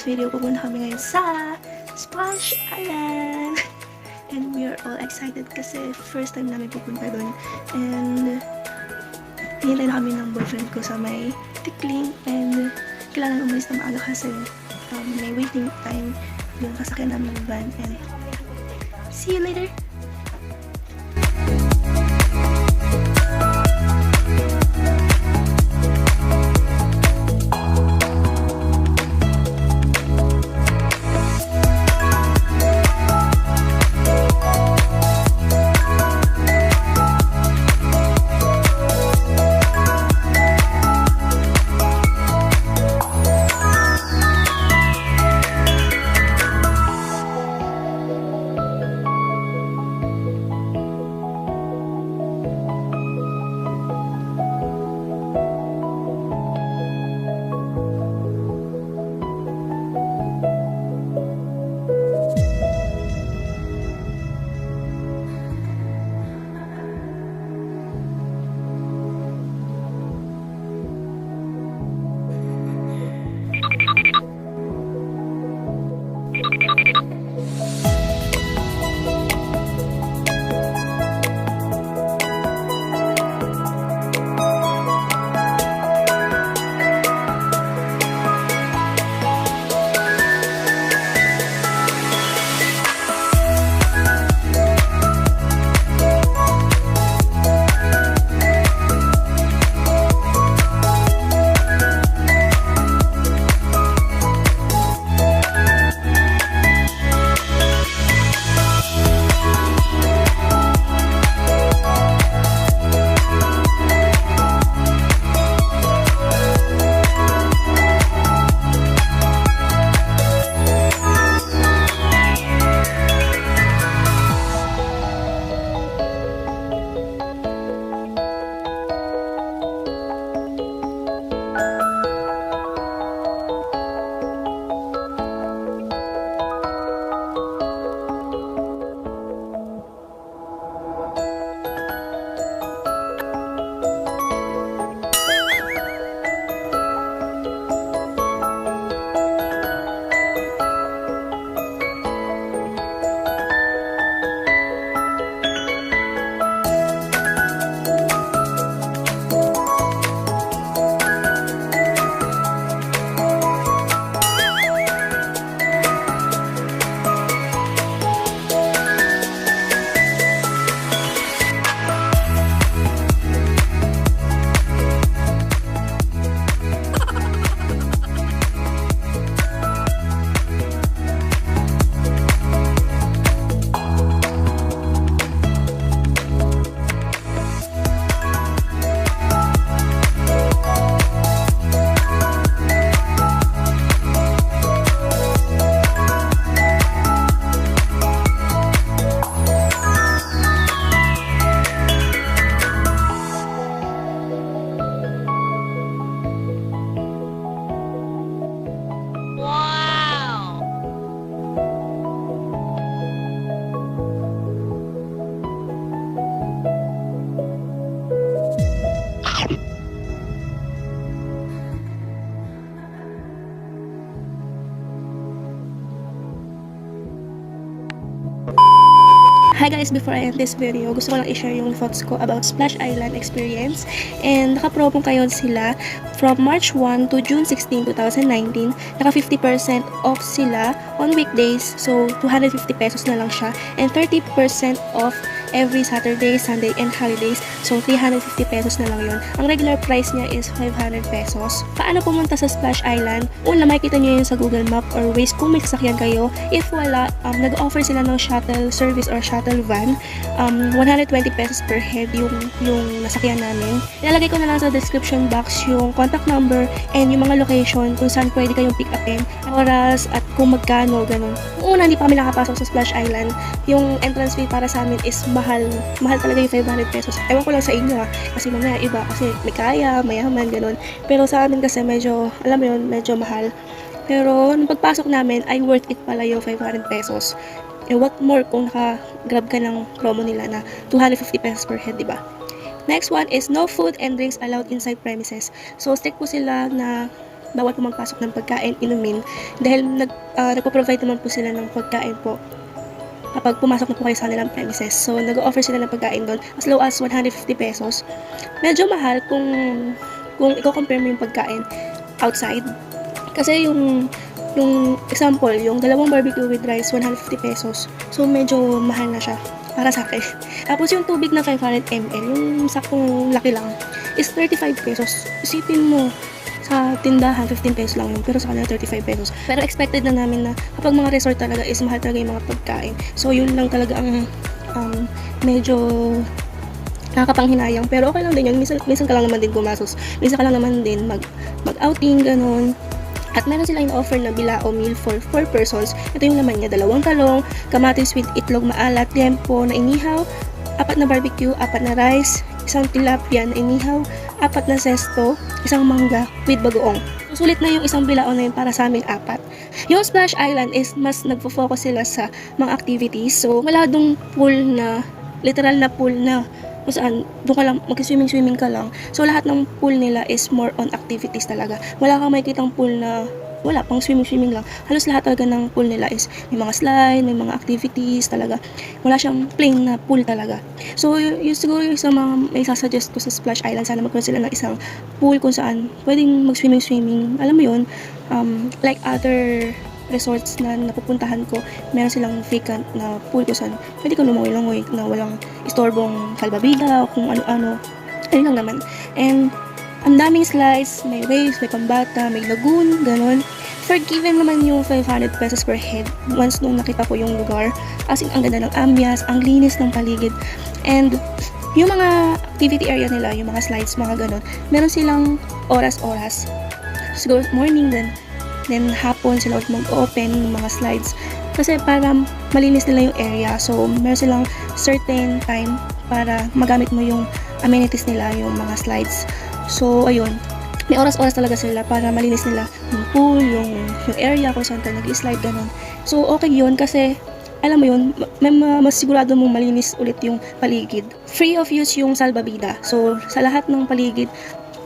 this video, pupunta kami ngayon sa Splash Island. And we are all excited kasi first time namin pupunta doon. And hinintay na kami ng boyfriend ko sa may tikling. And kailangan umalis na maaga kasi may waiting time yung sasakyan namin ng van. And see you later! Hi guys, before I end this video, gusto ko lang i-share yung thoughts ko about Splash Island experience. And naka-promo kayo sila from March 1 to June 16, 2019. Naka 50% off sila on weekdays. So, 250 pesos na lang siya. And 30% off every Saturday, Sunday, and holidays. So, 350 pesos na lang yun. Ang regular price niya is 500 pesos. Paano pumunta sa Splash Island? Una, makikita nyo yun sa Google Map or Waze kung may sasakyan kayo. If wala, nag-offer sila ng shuttle service or shuttle van. 120 pesos per head yung nasakyan namin. Ilalagay ko na lang sa description box yung contact number and yung mga location kung saan pwede kayong pick upin, oras at kung magkano, ganun. Una, hindi pa kami nakapasok sa Splash Island. Yung entrance fee para sa amin is mahal talaga yung 500 pesos. Ewan ko lang sa inyo kasi mamaya iba kasi may kaya, mayaman, ganun. Pero sa amin kasi medyo, alam mo yun, medyo mahal. Pero nung pagpasok namin ay worth it pala yung 500 pesos. And what more kung naka-grab ka ng promo nila na 250 pesos per head, diba? Next one is no food and drinks allowed inside premises. So strict po sila na bawal po magpasok ng pagkain, inumin, dahil nagpo-provide naman po sila ng pagkain po kapag pumasok na po kayo sa kanilang premises. So, nag-offer sila ng pagkain doon as low as 150 pesos. Medyo mahal kung i-compare mo yung pagkain outside. Kasi yung example, yung dalawang barbecue with rice, 150 pesos. So, medyo mahal na siya para sa akin. Tapos, yung tubig na 500 ml, yung saktong laki lang, is 35 pesos. Isipin mo, sa tindahan, 15 pesos lang yun. Pero sa kanila, 35 pesos. Pero expected na namin na kapag mga resort talaga is mahal talaga yung mga pagkain. So, yun lang talaga ang medyo nakakapanghinayang. Pero okay lang din yun. Minsan ka lang naman din gumasos. Minsan ka lang naman din mag-outing, ganun. At meron silang in-offer na bilao meal for 4 persons. Ito yung laman niya, 2 talong, kamatis with itlog maalat, liempo na inihaw, 4 na barbecue, 4 na rice, 1 tilapia na inihaw, 4 na sesto, 1 mangga with bagoong. Sulit na yung 1 bilao na yun para sa aming 4. Yung Splash Island is mas nagfo-focus sila sa mga activities. So, wala dong pool na, literal na pool na kung saan, doon ka lang, mag-swimming ka lang. So, lahat ng pool nila is more on activities talaga. Wala kang makikitang pool na wala, pang swimming lang. Halos lahat talaga ng pool nila is may mga slide, may mga activities talaga. Wala siyang plain na pool talaga. So, siguro yung sa mga may sasuggest ko sa Splash Island, sana magkaroon sila ng isang pool kung saan pwedeng mag-swimming. Alam mo yun, like other resorts na napupuntahan ko, meron silang vacant na pool kung saan pwede ka lumangoy-langoy na walang istorbong salbabida o kung ano-ano. Ayun lang naman. And ang daming slides, may waves, may pambata, may lagoon, ganon. Forgiven naman yung 500 pesos per head once nung nakita ko yung lugar. As in, ang ganda ng ambience, ang linis ng paligid. And yung mga activity area nila, yung mga slides, mga ganon, meron silang oras-oras. Siguro morning then hapon sila mag-open ng mga slides. Kasi para malinis nila yung area. So, meron silang certain time para magamit mo yung amenities nila, yung mga slides. So, ayun. May oras-oras talaga sila para malinis nila yung pool, yung area kung saan tayo nag-slide, ganun. So, okay yun kasi, alam mo yun, mas sigurado mong malinis ulit yung paligid. Free of use yung salbabida. So, sa lahat ng paligid,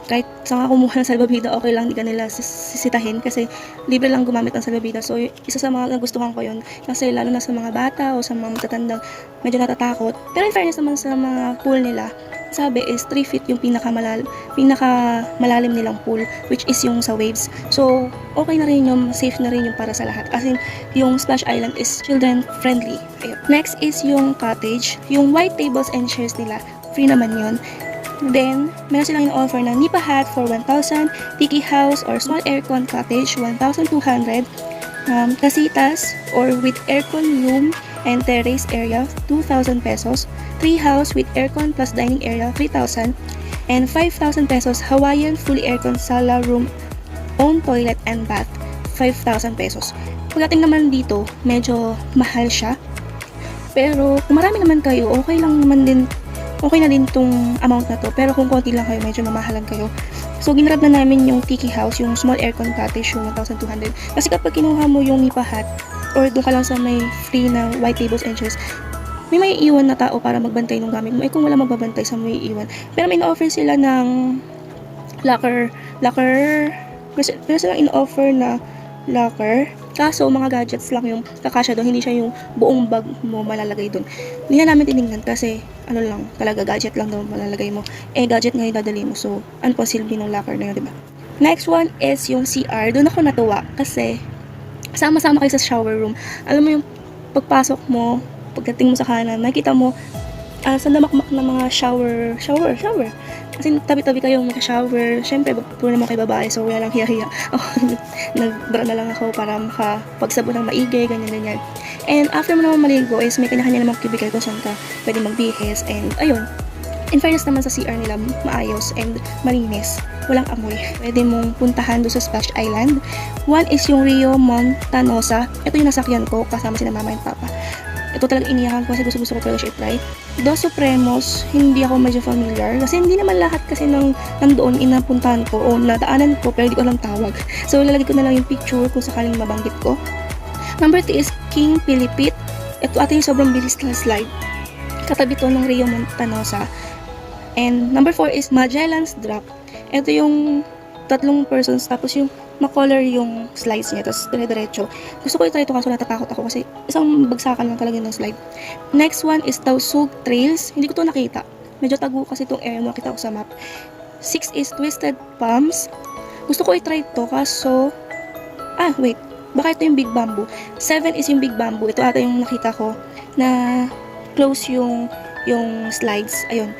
kahit saan ka kumuha ng salbabida, okay lang, hindi ka nila sisitahin kasi libre lang gumamit ng salbabida. So, isa sa mga nagustuhan ko yun kasi lalo na sa mga bata o sa mga matatandang medyo natatakot. Pero in fairness naman sa mga pool nila, sabi is 3 feet yung pinakamalalim nilang pool, which is yung sa waves. So, okay na rin yung, safe na rin yung para sa lahat. As in, yung Splash Island is children friendly. Ayun. Next is yung cottage. Yung white tables and chairs nila, free naman yun. Then, meron silang in-offer na nipa hut for 1,000, tiki house or small aircon cottage, 1,200, casitas or with aircon room and terrace area, 2,000 pesos, tree house with aircon plus dining area, 3,000, and 5,000 pesos Hawaiian fully aircon sala room, own toilet and bath, 5,000 pesos. Pagdating naman dito, medyo mahal siya. Pero kung marami naman kayo, okay na din tong amount na to. Pero kung konti lang kayo, medyo mamahalan kayo. So, ginrab na namin yung tiki house, yung small aircon cottage, yung 1,200. Kasi kapag kinuha mo yung nipa hut, or doon ka lang sa may free na white tables and chairs, may iwan na tao para magbantay ng gamit mo. Kung wala magbabantay, sa may iwan. Pero may in-offer sila ng locker. Pero sila in-offer na locker. Kaso, mga gadgets lang yung kakasya doon. Hindi siya yung buong bag mo malalagay doon. Hindi na namin tinignan kasi, talaga gadget lang daw malalagay mo. Gadget nga yung dadali mo. So, ano po silbi ng locker na yun, diba? Next one is yung CR. Doon ako natuwa kasi sama-sama kayo sa shower room. Alam mo yung pagpasok mo, pagdating mo sa kanan, makikita mo sa damakmak na mga shower. Kasi tabi-tabi kayo mag-shower. Siyempre, puro naman kayo babae, so wala lang hiya-hiya. Nagbara na lang ako para makapagsabo ng maigi, ganyan. And after mo naman maligo is may kanya-kanya namang cubicle kung saan ka pwede magbihis. And ayun, in fairness naman sa CR nila, maayos and malinis. Walang amoy. Pwede mong puntahan doon sa Splash Island. One is yung Rio Montanosa. Ito yung nasakyan ko kasama sina mama and papa. Ito talagang iniyakan ko kasi gusto ko talaga siya i-try. Dos Supremos, hindi ako medyo familiar. Kasi hindi naman lahat kasi nandoon inapuntahan ko o nadaanan ko pero hindi ko alam tawag. So, lalagay ko na lang yung picture kung sakaling mabanggit ko. Number 3 is King Pilipit. Ito ate yung sobrang bilis na slide. Katabi to ng Rio Montanosa. And number 4 is Magellan's Drop. Ito yung 3 persons tapos yung makolor yung slides niya, tapos dire-diretso. Gusto ko i-try ito kaso natatakot ako kasi isang bagsakan lang talaga ng slide. Next one is Tausug Trails. Hindi ko to nakita. Medyo tago kasi itong area, nakita ko sa map. 6 is Twisted Palms. Gusto ko i-try ito kaso... wait. Baka ito yung Big Bamboo. 7 is yung Big Bamboo. Ito ata yung nakita ko na close yung slides. Ayun.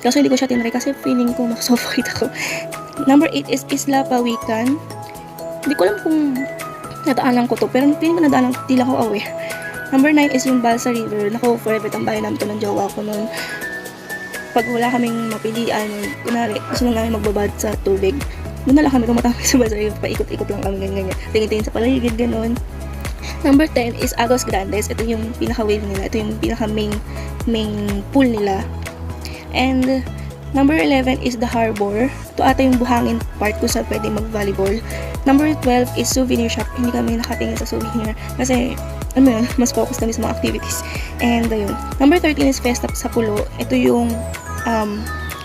Kaso hindi ko siya tinry kasi feeling ko makasuffocate ako. Number 8 is Isla Pawikan. Hindi ko alam kung nadaanan ko to, pero feeling ko nadaanan, di lang ko aware. Number 9 is yung Balsa River. Naku, forever tambayan namin to ng jowa ko noon. Pag wala kaming mapilian, kunwari, gusto na namin magbabad sa tubig. Doon na lang kami tumatawag sa Balsa River. Paikot-ikot lang kami ganyan. Tingin-tingin sa paligid, ganun. Number 10 is Agos Grandes. Ito yung pinaka-wave nila. Ito yung pinaka-main pool nila. And number 11 is the harbor. Ito ata yung buhangin part kung saan pwede mag-volleyball. Number 12 is souvenir shop. Hindi kami nakatingin sa souvenir kasi mas focus kami sa mga activities. And ayun. Number 13 is Festa sa Pulo. Ito yung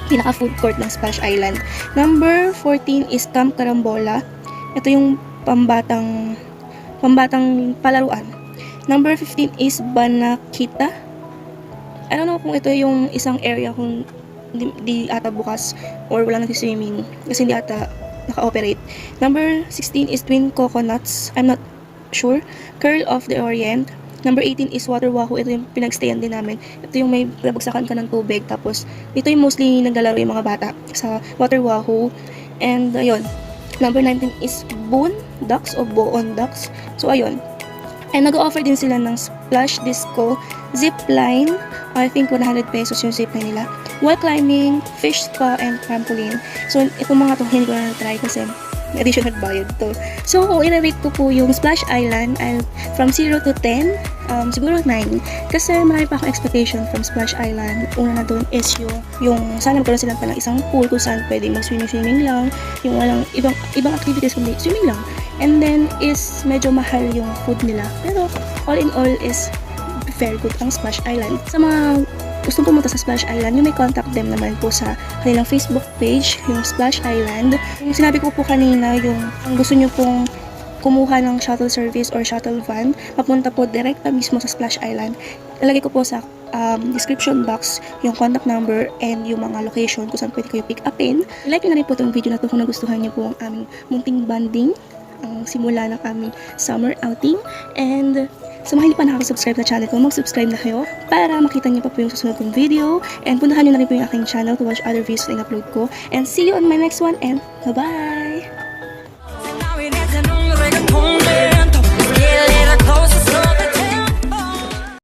pinaka food court ng Splash Island. Number 14 is Camp Carambola. Ito yung pambatang palaruan. Number 15 is Banakita. I don't know kung ito yung isang area kung di ata bukas or wala nag-swimming kasi hindi ata naka-operate. Number 16 is Twin Coconuts. I'm not sure. Curl of the Orient. Number 18 is Water Wahoo. Ito yung pinagstayan din namin. Ito yung may nabagsakan ka ng tubig. Tapos, dito yung mostly naglalaro yung mga bata sa Water Wahoo. And, ayun. Number 19 is Boon Ducks o Boon Ducks. So, ayun. And nag-offer din sila ng Splash Disco, Zipline. I think 100 pesos yung zipline nila. Wall climbing, fish spa, and trampoline. So, itong mga to hindi ko na try kasi additional bayad to. So, kung i-rate ko po yung Splash Island, from 0 to 10, siguro 9. Kasi marami pa akong expectation from Splash Island. Una na doon is yung sana magkaroon sila pa ng isang pool kung saan pwede mag-swimming lang. Yung walang ibang activities kundi swimming lang. And then is medyo mahal yung food nila. Pero all in all is very good ang Splash Island. Sa mga gustong pumunta sa Splash Island, you may contact them naman po sa kanilang Facebook page, yung Splash Island. Yung sinabi ko po kanina, yung gusto nyo pong kumuha ng shuttle service or shuttle van, papunta po direkta mismo sa Splash Island. Ilagay ko po sa description box yung contact number and yung mga location kung saan pwede kayo pick upin. Like nyo na rin po itong video na to kung nagustuhan nyo po ang aming munting banding, ang simula ng aming summer outing. And sa mga hindi pa nakaka-subscribe na channel ko, mag-subscribe na kayo para makita niyo pa po yung susunod kong video. And puntahan nyo na rin po yung aking channel to watch other videos na in-upload ko. And see you on my next one and bye-bye!